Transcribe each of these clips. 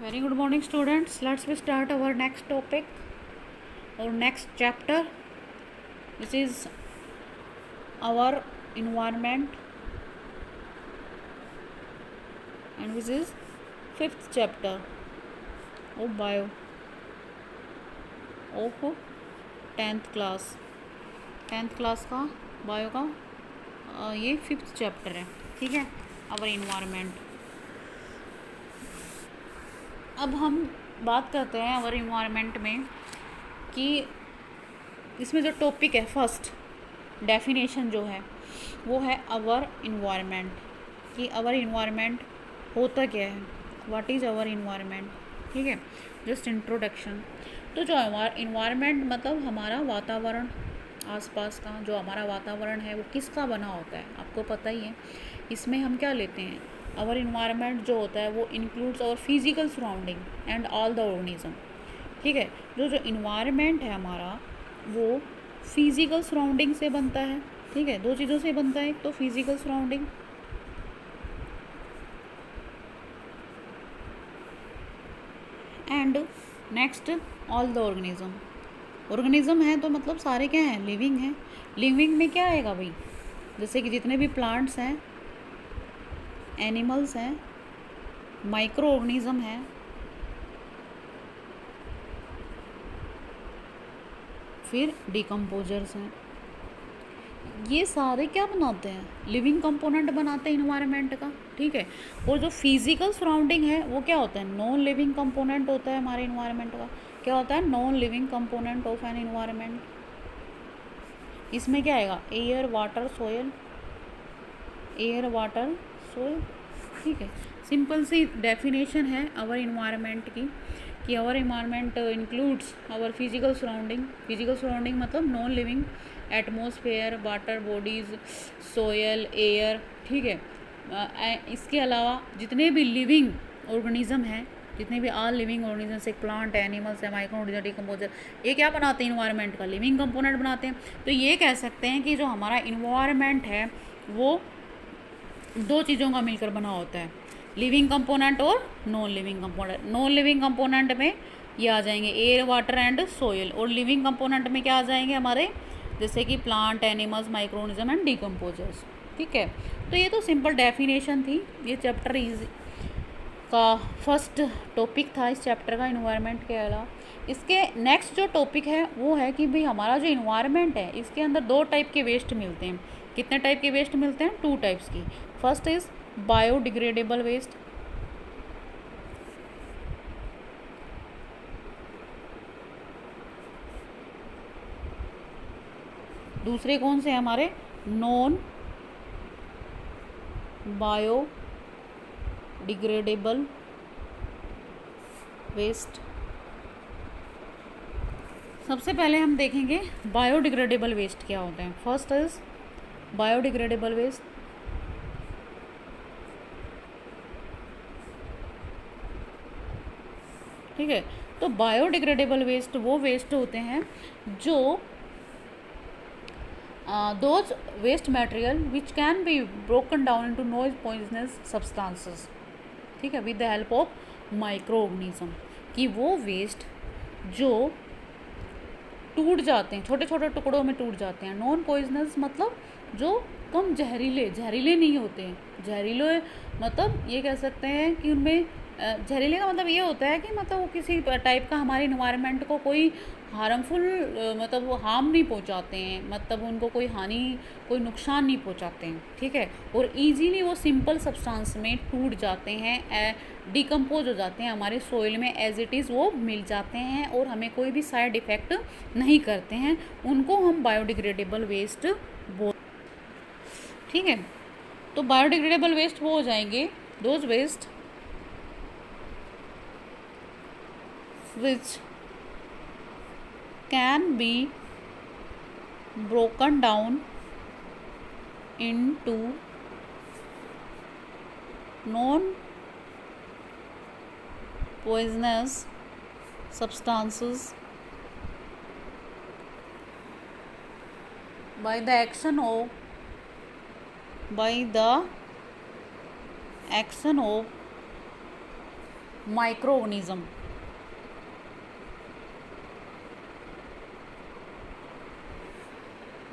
Very good morning, students. Let's we start our next topic, our next chapter. This is our environment, and this is fifth chapter of bio of 10th class. 10th class का bio का ये fifth chapter है. ठीक है, our environment. अब हम बात करते हैं आवर इन्वायरमेंट में कि इसमें जो टॉपिक है फर्स्ट डेफिनेशन जो है वो है आवर इन्वायरमेंट. कि आवर इन्वायरमेंट होता क्या है, व्हाट इज़ आवर इन्वायरमेंट. ठीक है, जस्ट इंट्रोडक्शन. तो जो इन्वायरमेंट मतलब हमारा वातावरण, आसपास का जो हमारा वातावरण है वो किसका बना होता है, आपको पता ही है. इसमें हम क्या लेते हैं, आवर इन्वायरमेंट जो होता है वो includes our physical surrounding and all the organism. ठीक है, जो इन्वायरमेंट है हमारा वो फिजिकल सराउंडिंग से बनता है. ठीक है, दो चीज़ों से बनता है, एक तो physical surrounding and next all the organism. Organism है तो मतलब सारे क्या हैं, लिविंग हैं. लिविंग में क्या आएगा भाई, जैसे कि जितने भी प्लांट्स हैं, एनिमल्स हैं, माइक्रो ऑर्गेनिज्म है, फिर डिकम्पोजर्स हैं. ये सारे क्या बनाते हैं, लिविंग कंपोनेंट बनाते हैं इन्वायरमेंट का. ठीक है, और जो फिजिकल सराउंडिंग है वो क्या होता है, नॉन लिविंग कंपोनेंट होता है हमारे इन्वायरमेंट का. क्या होता है, non living component of an environment. इसमें क्या आएगा, air water soil, air water soil. ठीक है, सिंपल सी डेफिनेशन है आवर इन्वायरमेंट की कि our environment includes our physical surrounding. Physical surrounding मतलब non living atmosphere, water bodies, soil, air. ठीक है, इसके अलावा जितने भी लिविंग ऑर्गेनिज्म हैं, जितने भी आल लिविंग ऑर्गेनिज्म से प्लांट है, एनिमल्स है, माइक्रो ऑर्गेनिज्म, डिकम्पोजर, ये क्या बनाते हैं, इन्वायरमेंट का लिविंग कंपोनेंट बनाते हैं. तो ये कह सकते हैं कि जो हमारा इन्वायरमेंट है वो दो चीज़ों का मिलकर बना होता है, लिविंग कंपोनेंट और non living component. Non living component में ये आ जाएंगे एयर, वाटर एंड सोयल, और लिविंग कंपोनेंट में क्या आ जाएंगे हमारे, जैसे कि plant, animals, micro organism and decomposers. ठीक है, तो ये तो सिंपल डेफिनेशन थी. ये चैप्टर इज का फर्स्ट टॉपिक था इस चैप्टर का, इन्वायरमेंट के अलावा. इसके नेक्स्ट जो टॉपिक है वो है कि भाई हमारा जो इन्वायरमेंट है इसके अंदर दो टाइप के वेस्ट मिलते हैं. कितने टाइप के वेस्ट मिलते हैं, टू टाइप्स की. फर्स्ट इज बायोडिग्रेडेबल वेस्ट, दूसरे कौन से हैं हमारे, नॉन बायोडिग्रेडेबल वेस्ट. सबसे पहले हम देखेंगे बायोडिग्रेडेबल वेस्ट क्या होते हैं. First is biodegradable waste. ठीक है, तो बायोडिग्रेडेबल वेस्ट वो वेस्ट होते हैं जो those waste material which can be broken down into non poisonous substances. ठीक है, with the help of micro organism. कि वो वेस्ट जो टूट जाते हैं, छोटे छोटे टुकड़ों में टूट जाते हैं. नॉन पॉइजनस मतलब जो कम जहरीले, जहरीले नहीं होते हैं. जहरीले मतलब ये कह सकते हैं कि उनमें जहरीले का मतलब ये होता है कि मतलब वो किसी टाइप का हमारे इन्वायरमेंट को कोई हार्मफुल मतलब वो हार्म नहीं पहुंचाते हैं, मतलब उनको कोई हानि, कोई नुकसान नहीं पहुंचाते हैं. ठीक है, और इजीली वो सिंपल सब्सटेंस में टूट जाते हैं, डिकम्पोज हो जाते हैं, हमारे सोइल में एज इट इज़ वो मिल जाते हैं और हमें कोई भी साइड इफ़ेक्ट नहीं करते हैं. उनको हम बायोडिग्रेडेबल वेस्ट बोल. ठीक है, तो बायोडिग्रेडेबल वेस्ट वो हो जाएंगे those waste which can be broken down into non poisonous substances by the action of microorganism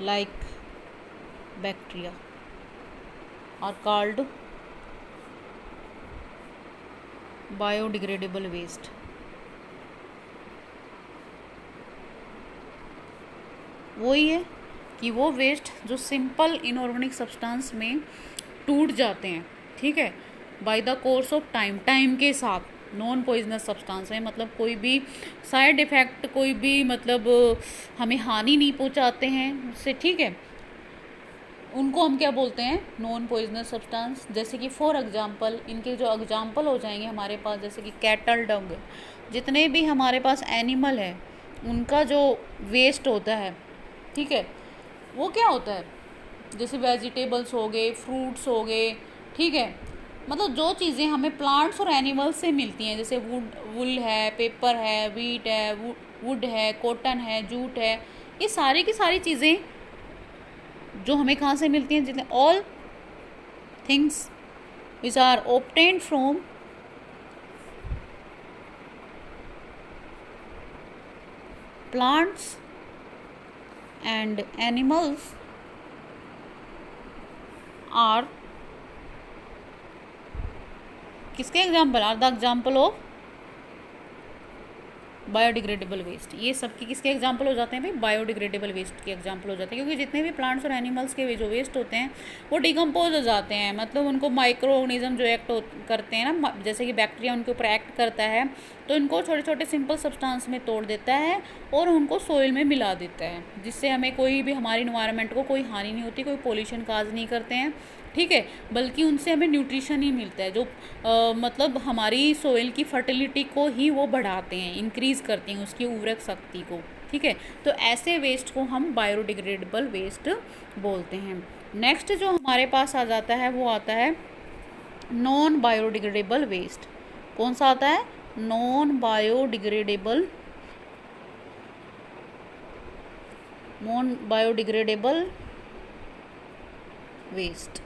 like bacteria are called biodegradable waste. वही है कि वो वेस्ट जो सिंपल इनऑर्गेनिक सब्सटेंस में टूट जाते हैं, ठीक है, by the course of time के साथ, नॉन पॉइजनस सब्सटेंस है, मतलब कोई भी साइड इफ़ेक्ट, कोई भी मतलब हमें हानि नहीं पहुंचाते हैं उससे, ठीक है, उनको हम क्या बोलते हैं, नॉन पॉइजनस सब्सटेंस। जैसे कि फॉर एग्जांपल, इनके जो एग्जांपल हो जाएंगे हमारे पास, जैसे कि कैटल डंग, जितने भी हमारे पास एनिमल है उनका जो वेस्ट होता है, ठीक है, वो क्या होता है, जैसे वेजिटेबल्स हो गए, फ्रूट्स हो गए, ठीक है, मतलब जो चीज़ें हमें प्लांट्स और एनिमल्स से मिलती हैं, जैसे वुल है, पेपर है, वीट है, वुड है, कॉटन है, जूट है, ये सारी की सारी चीज़ें जो हमें कहाँ से मिलती हैं, जितने all things which are obtained from plants and animals are किसके example, are the example of biodegradable waste. ये सब की किसके एग्जाम्पल हो जाते हैं भाई, बायोडिग्रेडेबल वेस्ट के एग्जाम्पल हो जाते हैं, क्योंकि जितने भी प्लांट्स और एनिमल्स के जो वेस्ट होते हैं वो डिकम्पोज हो जाते हैं, मतलब उनको माइक्रो ऑर्गेनिज्म जो एक्ट करते हैं ना, जैसे कि बैक्टीरिया उनके ऊपर एक्ट करता है, तो इनको छोटे छोटे सिंपल सब्सटेंस में तोड़ देता है और उनको सोइल में मिला देता है, जिससे हमें कोई भी, हमारे इन्वायरमेंट को कोई हानि नहीं होती, कोई पोल्यूशन काज नहीं करते हैं, ठीक है, बल्कि उनसे हमें न्यूट्रिशन ही मिलता है, जो मतलब हमारी सोइल की फर्टिलिटी को ही वो बढ़ाते हैं, इंक्रीज़ करते हैं उसकी उर्वरक शक्ति को, ठीक है, तो ऐसे वेस्ट को हम बायोडिग्रेडेबल वेस्ट बोलते हैं। नेक्स्ट जो हमारे पास आ जाता है वो आता है नॉन बायोडिग्रेडेबल वेस्ट। कौन सा आता है, नॉन बायोडिग्रेडेबल वेस्ट।